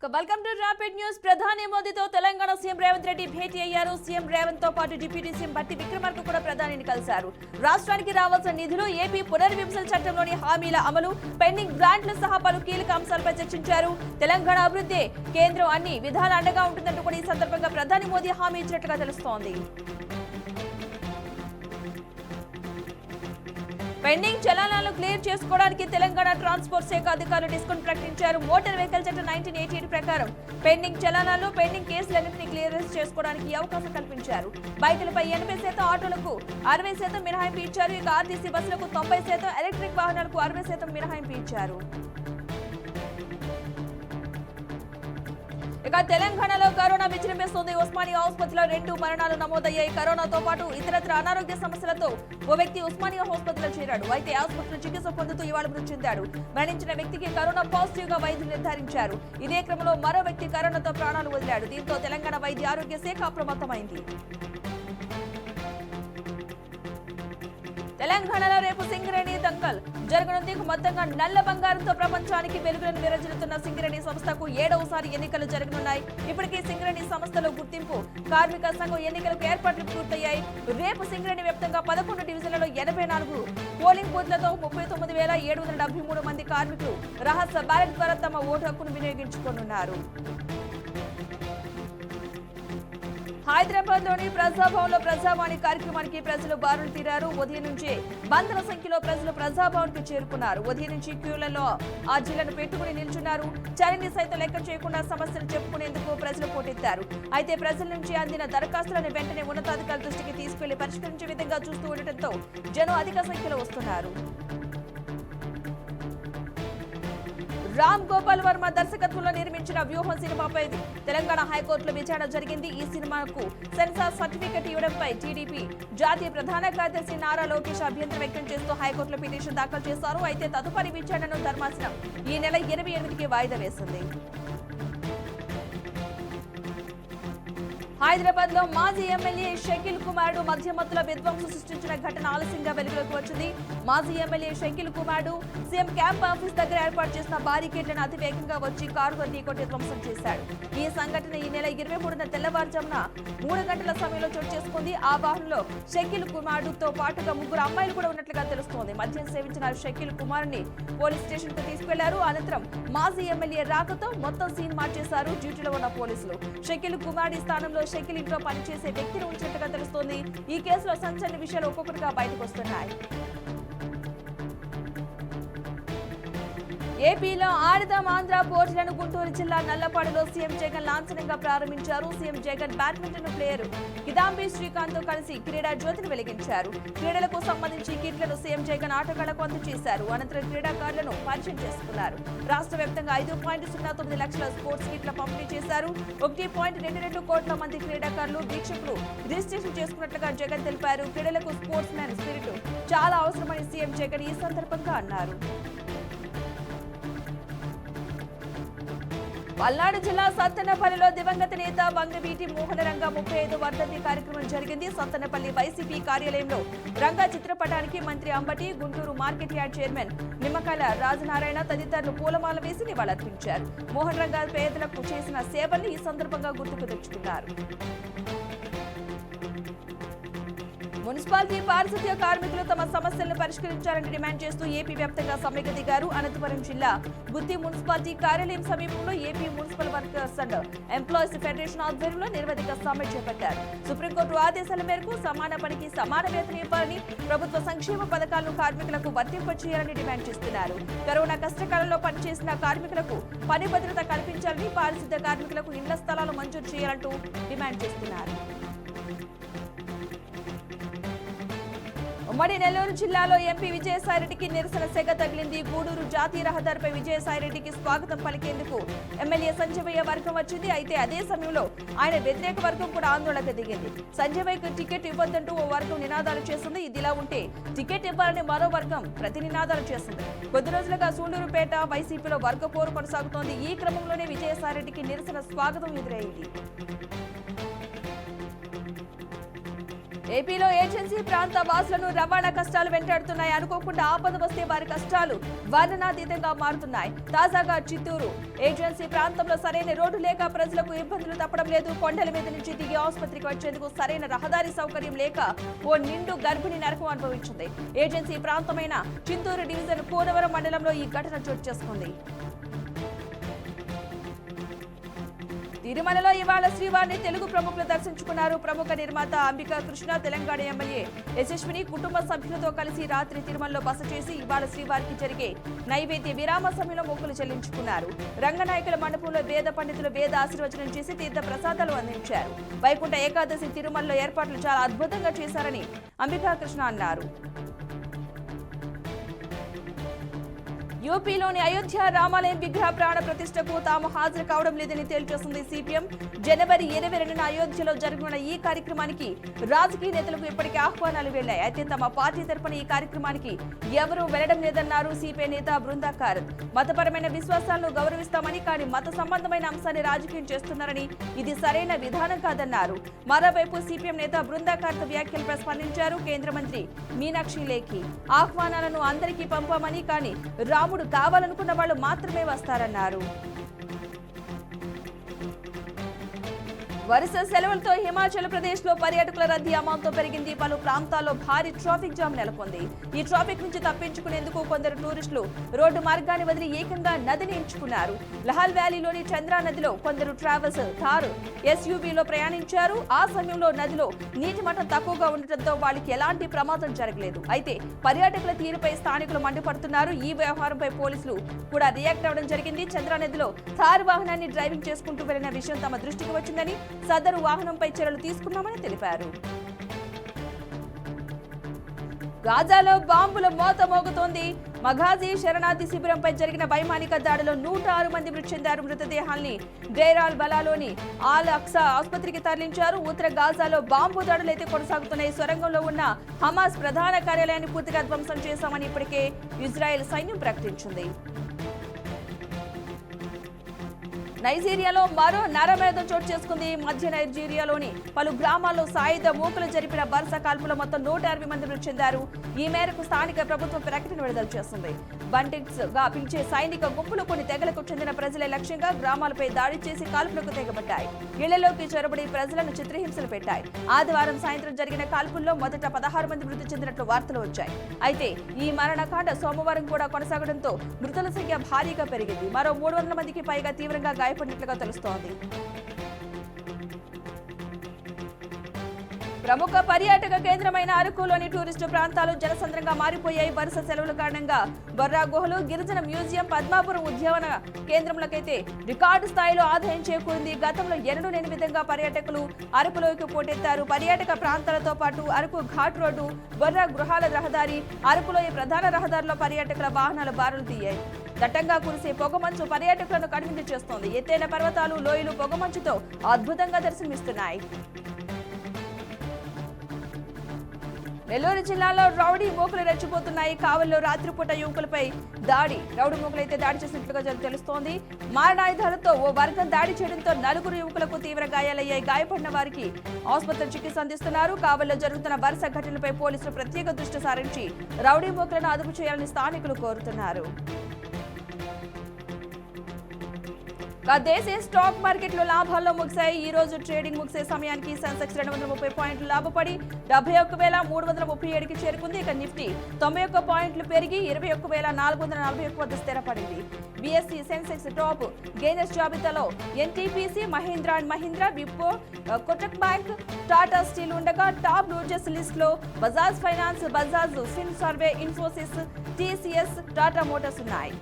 Welcome to rapid news. ప్రధాని మోదీతో Telangana CM Revanth Reddy భేటీ అయ్యారు. సీఎం రేవంత్ తో పాటు డిప్యూటీ సీఎం బట్టి విక్రమార్క కూడా ప్రధానిని కలిశారు. రాష్ట్రానికి రావాల్సిన నిధులు, ఏపీ పునర్విభజన చట్టంలోని హామీల అమలు, పెండింగ్ గ్రాంట్లు సహా పలు కీలక అంశాలపై చర్చించారు. తెలంగాణ అభివృద్ధి కేంద్రం అన్ని విధాల అండగా ఉంటుందంటూ కూడా ఈ సందర్భంగా ప్రధాని మోదీ హామీ ఇచ్చినట్లుగా తెలుస్తోంది. పెండింగ్ చలానాలను క్లియర్ చేసుకోవడానికి తెలంగాణ ట్రాన్స్పోర్ట్ శాఖ అధికారులు డిస్కౌంట్ ప్రకటించారు. మోటార్ వెహికల్ చట్టం 1988 ప్రకారం పెండింగ్ చలానాలు, పెండింగ్ కేసులన్నింటినీ క్లియరెన్స్ చేసుకోవడానికి అవకాశం కల్పించారు. బైకులపై 80%, ఆటోలకు 60% మినహాయింపు ఇచ్చారు. ఇక ఆర్టీసీ బస్సులకు 90%, ఎలక్ట్రిక్ వాహనాలకు 60% మినహాయింపు ఇచ్చారు. ఇక తెలంగాణలో కరోనా విజృంభిస్తుంది. ఉస్మానియా ఆసుపత్రిలో 2 మరణాలు నమోదయ్యాయి. కరోనాతో పాటు ఇతరత్ర అనారోగ్య సమస్యలతో ఓ వ్యక్తి ఉస్మానియా ఆసుపత్రిలో చేరాడు. అయితే ఆసుపత్రిలో చికిత్స పొందుతూ ఇవాళ మృతి చెందాడు. మరణించిన వ్యక్తికి కరోనా పాజిటివ్ గా వైద్యులు నిర్ధారించారు. ఇదే క్రమంలో మరో వ్యక్తి కరోనాతో ప్రాణాలు వదిలాడు. దీంతో తెలంగాణ వైద్య ఆరోగ్య శాఖ అప్రమత్తమైంది. తెలంగాణలో రేపు సింగరేణి దంగల్ జరగనుంది. మొత్తంగా నల్ల బంగారంతో ప్రపంచానికి వెలుగులను విరజిల్లుతున్న సింగరేణి సంస్థకు 7వసారి ఎన్నికలు జరగనున్నాయి. ఇప్పటికీ సింగరేణి సంస్థలో గుర్తింపు కార్మిక సంఘం ఎన్నికలకు ఏర్పాట్లు పూర్తయ్యాయి. రేపు సింగరేణి వ్యాప్తంగా 11 డివిజన్లలో 84 పోలింగ్ బూత్లతో 39,773 మంది కార్మికులు రహస్య బ్యాలెట్ ద్వారా తమ ఓటు హక్కును వినియోగించుకోనున్నారు. హైదరాబాద్ లోని ప్రజాభవన్ లో ప్రజావాణి కార్యక్రమానికి ప్రజలు బారులు తీరారు. ఉదయం నుంచి వందల సంఖ్యలో ప్రజలు ప్రజాభవన్ కు చేరుకున్నారు. ఉదయం నుంచి క్యూలలో ఆ జిల్లాను పెట్టుకుని నిల్చున్నారు. చలిని సైతం లెక్క చేయకుండా సమస్యలు చెప్పుకునేందుకు ప్రజలు పోటెత్తారు. అయితే ప్రజల నుంచి అందిన దరఖాస్తులను వెంటనే ఉన్నతాధికారుల దృష్టికి తీసుకెళ్లి పరిష్కరించే విధంగా చూస్తూ ఉండటంతో జనం అధిక సంఖ్యలో వస్తున్నారు. రామ్ గోపాల్ వర్మ దర్శకత్వంలో నిర్మించిన వ్యూహం సినిమాపై తెలంగాణ హైకోర్టులో విచారణ జరిగింది. ఈ సినిమాకు సెన్సార్ సర్టిఫికెట్ ఇవ్వడంపై టీడీపీ జాతీయ ప్రధాన కార్యదర్శి నారా లోకేష్ అభ్యంతరం వ్యక్తం చేస్తూ హైకోర్టులో పిటిషన్ దాఖలు చేశారు. అయితే తదుపరి విచారణను ధర్మాసనం ఈ నెల 28కి వాయిదా వేసింది. హైదరాబాద్ లో మాజీ ఎమ్మెల్యే షకీల్ కుమారుడు మధ్యమత్తుల విధ్వంసం సృష్టించిన ఘటన ఆలస్యంగా వెలుగులోకి వచ్చింది. మాజీ ఎమ్మెల్యే షకీల్ కుమారుడు సీఎం క్యాంప్ ఆఫీస్ దగ్గర ఏర్పాటు చేసిన బారికేడ్లను అతివేగంగా వచ్చి కారుతో ఢీకొట్టి ధ్వంసం చేశాడు. ఈ సంఘటన ఈ నెల 23న తెల్లవారుజామున 3 గంటల సమయంలో చోటు చేసుకుంది. ఆ వాహనంలో షకీల్ కుమారుడుతో పాటుగా 3 అమ్మాయిలు కూడా ఉన్నట్లుగా తెలుస్తోంది. మద్యం సేవించిన షకీల్ కుమారుని పోలీస్ స్టేషన్ కు తీసుకెళ్లారు. అనంతరం మాజీ ఎమ్మెల్యే రాకతో మొత్తం సీన్ మార్చేశారు డ్యూటీలో ఉన్న పోలీసులు. షకీల్ కుమారుడి స్థానంలో షకీల్ ఇంట్లో పనిచేసే వ్యక్తిని ఉంచినట్టుగా తెలుస్తోంది. ఈ కేసులో సంచలన విషయాలు ఒక్కొక్కటిగా బయటకు వస్తున్నాయి. ఏపీలో ఆడదాం ఆంధ్ర పోటీలను గుంటూరు జిల్లా నల్లపాడులో సీఎం జగన్ లాంఛనంగా ప్రారంభించారు. CM Jagan badminton player Kidambi Srikanth తో కలిసి క్రీడా జ్యోతిని వెలిగించారు. క్రీడలకు సంబంధించి కిట్లను సీఎం జగన్ ఆటగాళ్లకు అందజేశారు. అనంతరం క్రీడాకారులను పరిచయం చేసుకున్నారు. రాష్ట్ర వ్యాప్తంగా 5.09 లక్షల స్పోర్ట్స్ కిట్ల పంపిణీ చేశారు. 1.22 కోట్ల మంది క్రీడాకారులు, వీక్షకులు రిజిస్ట్రేషన్ చేసుకున్నట్లుగా జగన్ తెలిపారు. క్రీడలకు స్పోర్ట్స్ మ్యాన్ స్పిరిట్ చాలా అవసరమని సీఎం జగన్ ఈ సందర్భంగా అన్నారు. పల్నాడు జిల్లా సత్తెనపల్లిలో దివంగత నేత వంగవీటి మోహనరంగ 35వ వర్ధంతి కార్యక్రమం జరిగింది. సత్తెనపల్లి వైసీపీ కార్యాలయంలో రంగా చిత్రపటానికి మంత్రి Ambati, Guntur market yard chairman నిమ్మకాయల రాజనారాయణ తదితరులు పూలమాల వేసి నివాళులర్పించారు. మోహన్ రంగా పేదలకు చేసిన సేవల్ని ఈ సందర్భంగా గుర్తుకు తెచ్చుకున్నారు. మున్సిపాలిటీ పారిశుద్ధ్య కార్మికులు తమ సమస్యలను పరిష్కరించాలని డిమాండ్ చేస్తూ ఏపీ వ్యాప్తంగా సమ్మెకు దిగారు. అనంతపురం జిల్లా గుత్తి మున్సిపాలిటీ కార్యాలయం సమీపంలో AP municipal workers and employees federation ఆధ్వర్యంలో నిరవధిక సమ్మె చేపట్టారు. సుప్రీంకోర్టు ఆదేశాల మేరకు సమాన పనికి సమాన వేతనం ఇవ్వాలని, ప్రభుత్వ సంక్షేమ పథకాలను కార్మికులకు వర్తింపచేయాలని డిమాండ్ చేస్తున్నారు. కరోనా కష్టకాలంలో పనిచేసిన కార్మికులకు పని భద్రత కల్పించాలని, పారిశుద్ధ్య కార్మికులకు ఇళ్ల స్థలాలు మంజూరు చేయాలంటూ డిమాండ్ చేస్తున్నారు. ఉమ్మడి నెల్లూరు జిల్లాలో ఎంపీ విజయసాయిరెడ్డికి నిరసన సెగ తగిలింది. గూడూరు జాతీయ రహదారిపై విజయసాయిరెడ్డికి స్వాగతం పలికేందుకు ఎమ్మెల్యే సంజయ్ వర్గం వచ్చింది. అయితే అదే సమయంలో ఆయన వ్యతిరేక వర్గం కూడా ఆందోళనకు దిగింది. సంజయ్కు టికెట్ ఇవ్వద్దంటూ ఓ వర్గం నినాదాలు చేస్తుంది. ఇదిలా ఉంటే టికెట్ ఇవ్వాలని మరో వర్గం ప్రతి నినాదాలు చేస్తుంది. కొద్ది రోజులుగా సూళ్లూరుపేట వైసీపీలో వర్గ పోరు కొనసాగుతోంది. ఈ క్రమంలోనే విజయసాయిరెడ్డికి నిరసన స్వాగతం ఎదురైంది. ఏపీలో ఏజెన్సీ ప్రాంత వాసులను రవాణా కష్టాలు వెంటాడుతున్నాయి. అనుకోకుండా ఆపద వస్తే వారి కష్టాలు వర్ణనాతీతంగా మారుతున్నాయి. తాజాగా చిత్తూరు ఏజెన్సీ ప్రాంతంలో సరైన రోడ్డు లేక ప్రజలకు ఇబ్బందులు తప్పడం లేదు. కొండల మీద నుంచి దిగి ఆసుపత్రికి వచ్చేందుకు సరైన రహదారి సౌకర్యం లేక ఓ నిండు గర్భిణి నరకం అనుభవించింది. ఏజెన్సీ ప్రాంతమైన చిత్తూరు డివిజన్ కూనవరం మండలంలో ఈ ఘటన చోటు చేసుకుంది. తిరుమలలో ఇవాళ శ్రీవారిని తెలుగు ప్రముఖులు దర్శించుకున్నారు. ప్రముఖ నిర్మాత అంబికా కృష్ణ, తెలంగాణ ఎమ్మెల్యే యశస్విని కుటుంబ సభ్యులతో కలిసి రాత్రి తిరుమలలో బస చేసి ఇవాళ శ్రీవారికి జరిగే నైవేద్య విరామ సమయంలో మొక్కులు చెల్లించుకున్నారు. రంగనాయకుల మండపంలో వేద పండితులు వేద ఆశీర్వచనం చేసి తీర్థ ప్రసాదాలు అందించారు. వైకుంఠ ఏకాదశి తిరుమలలో ఏర్పాట్లు చాలా అద్భుతంగా చేశారని అంబికా కృష్ణ అన్నారు. యూపీలోని అయోధ్య రామాలయం విగ్రహ ప్రాణ ప్రతిష్టకు తాము హాజరు కావడం లేదని తేల్చేసింది సిపిఎం. జనవరి 22న అయోధ్యలో జరగనున్న ఈ కార్యక్రమానికి రాజకీయ నేతలకు ఇప్పటికే ఆహ్వానాలు వెళ్లాయి. అయితే తమ పార్టీ తరపున ఈ కార్యక్రమానికి ఎవరూ వెళ్లడం లేదన్నారు సిపిఐ నేత బృందా కారత్. మతపరమైన విశ్వాసాలను గౌరవిస్తామని, కానీ మత సంబంధమైన అంశాన్ని రాజకీయం చేస్తున్నారని ఇది సరైన విధానం కాదన్నారు. మరోవైపు సిపిఎం నేత బృందా కారత్ వ్యాఖ్యలపై స్పందించారు కేంద్ర మంత్రి మీనాక్షి లేఖి. ఆహ్వానాలను అందరికీ పంపామని, కానీ రాముడు కావాలనుకున్న వాళ్ళు మాత్రమే వస్తారన్నారు. వరుస సెలవులతో హిమాచల్ ప్రదేశ్ లో పర్యాటకుల రద్దీ అమాంతం పెరిగింది. పలు ప్రాంతాల్లో భారీ ట్రాఫిక్ జామ్ నెలకొంది. ఈ ట్రాఫిక్ నుంచి తప్పించుకునేందుకు కొందరు టూరిస్టులు రోడ్డు మార్గాన్ని వదిలి ఏకంగా నదిని ఎంచుకున్నారు. లహల్ వ్యాలీలోని చంద్రా నదిలో కొందరు ట్రావెల్స్ థార్ ఎస్యూవీలో ప్రయాణించారు. ఆ సమయంలో నదిలో నీటి మట్టం తక్కువగా ఉండటంతో వాళ్ళకి ఎలాంటి ప్రమాదం జరగలేదు. అయితే పర్యాటకుల తీరుపై స్థానికులు మండిపడుతున్నారు. ఈ వ్యవహారంపై పోలీసులు కూడా రియాక్ట్ అవ్వడం జరిగింది. చంద్రా నదిలో థార్ వాహనాన్ని డ్రైవింగ్ చేసుకుంటూ వెళ్లిన విషయం తమ దృష్టికి వచ్చిందని, సదరు వాహనంపై చర్యలు తీసుకున్నామని తెలిపారు. గాజాలో బాంబుల మోత మోగుతోంది. మఘాజీ శరణార్థి శిబిరంపై జరిగిన వైమానిక దాడిలో 106 మంది మృతి చెందారు. మృతదేహాల్ని డేరాల్ బలాలోని ఆల్ అక్సా ఆసుపత్రికి తరలించారు. ఉత్తర గాజాలో బాంబు దాడులు అయితే కొనసాగుతున్నాయి. సొరంగంలో ఉన్న హమాస్ ప్రధాన కార్యాలయాన్ని పూర్తిగా ధ్వంసం చేశామని ఇప్పటికే ఇజ్రాయెల్ సైన్యం ప్రకటించింది. నైజీరియాలో మరో నరమేధం చోటు చేసుకుంది. మధ్య నైజీరియాలోని పలు గ్రామాల్లో సాయుధ మూకలు జరిపిన వరుస కాల్పుల మొత్తం 160 మంది మృతి చెందారు. ఈ మేరకు స్థానిక ప్రభుత్వం ప్రకటన విడుదల చేసింది. బంటిక్స్ గా పిలిచే సైనిక గుంపులు కొన్ని తెగలకు చెందిన ప్రజలే లక్ష్యంగా గ్రామాలపై దాడి చేసి కాల్పులకు తెగబడ్డాయి. ఇళ్లలోకి చొరబడి ప్రజలను చిత్రహింసలు పెట్టాయి. ఆదివారం సాయంత్రం జరిగిన కాల్పుల్లో మొదట 16 మంది మృతి చెందినట్లు వార్తలు వచ్చాయి. అయితే ఈ మరణకాండ సోమవారం కూడా కొనసాగడంతో మృతుల సంఖ్య భారీగా పెరిగింది. మరో 300 మందికి పైగా తీవ్రంగా గాయపడినట్లుగా తెలుస్తోంది. ప్రముఖ పర్యాటక కేంద్రమైన అరకులోని టూరిస్టు ప్రాంతాలు జనసంద్రంగా మారిపోయాయి. వరుస సెలవుల కారణంగా బొర్రా గుహలు, గిరిజన మ్యూజియం, పద్మాపురం ఉద్యాన కేంద్రంలకైతే రికార్డు స్థాయిలో ఆదాయం చేకూరింది. గతంలో ఎన్నడూ లేని విధంగా పర్యాటకులు అరకులోకి పోటెత్తారు. పర్యాటక ప్రాంతాలతో పాటు అరకు ఘాట్ రోడ్డు, బొర్రా గృహాల రహదారి, అరకులోయ ప్రధాన రహదారిలో పర్యాటకుల వాహనాలు బారులు తీయాయి. దట్టంగా కురిసే పొగమంచు పర్యాటకులను కనువిందు చేస్తోంది. ఎత్తైన పర్వతాలు, లోయలు పొగమంచుతో అద్భుతంగా దర్శనమిస్తున్నాయి. నెల్లూరు జిల్లాలో రౌడీ మూకలు రెచ్చిపోతున్నాయి. కావల్లో రాత్రిపూట యువకులపై దాడి. రౌడీ మూకలైతే దాడి చేసినట్లుగా తెలుస్తోంది. మారణాయుధాలతో ఓ వర్గం దాడి చేయడంతో 4 యువకులకు తీవ్ర గాయాలయ్యాయి. గాయపడిన వారికి ఆసుపత్రి చికిత్స అందిస్తున్నారు. కావల్లో జరుగుతున్న వరుస ఘటనలపై పోలీసులు ప్రత్యేక దృష్టి సారించి రౌడీ మూకలను అదుపు చేయాలని స్థానికులు కోరుతున్నారు. దేశీయ స్టాక్ మార్కెట్లు లాభాల్లో ముగిశాయి. ఈ రోజు ట్రేడింగ్ ముగిసే సమయానికి సెన్సెక్స్ 230 పాయింట్లు లాభపడి 71,337కి చేరుకుంది. ఇక నిఫ్టీ 91 పాయింట్లు పెరిగి 21,441 వద్ద స్థిరపడింది. బీఎస్సీ సెన్సెక్స్ టాప్ గెయినర్స్ జాబితాలో NTPC, Mahindra and Mahindra, Wipro, Kotak bank, Tata steel ఉండగా టాప్ లూజర్స్ లిస్ట్ లో Bajaj finance, Bajaj Finserv, Infosys, TCS, Tata motors ఉన్నాయి.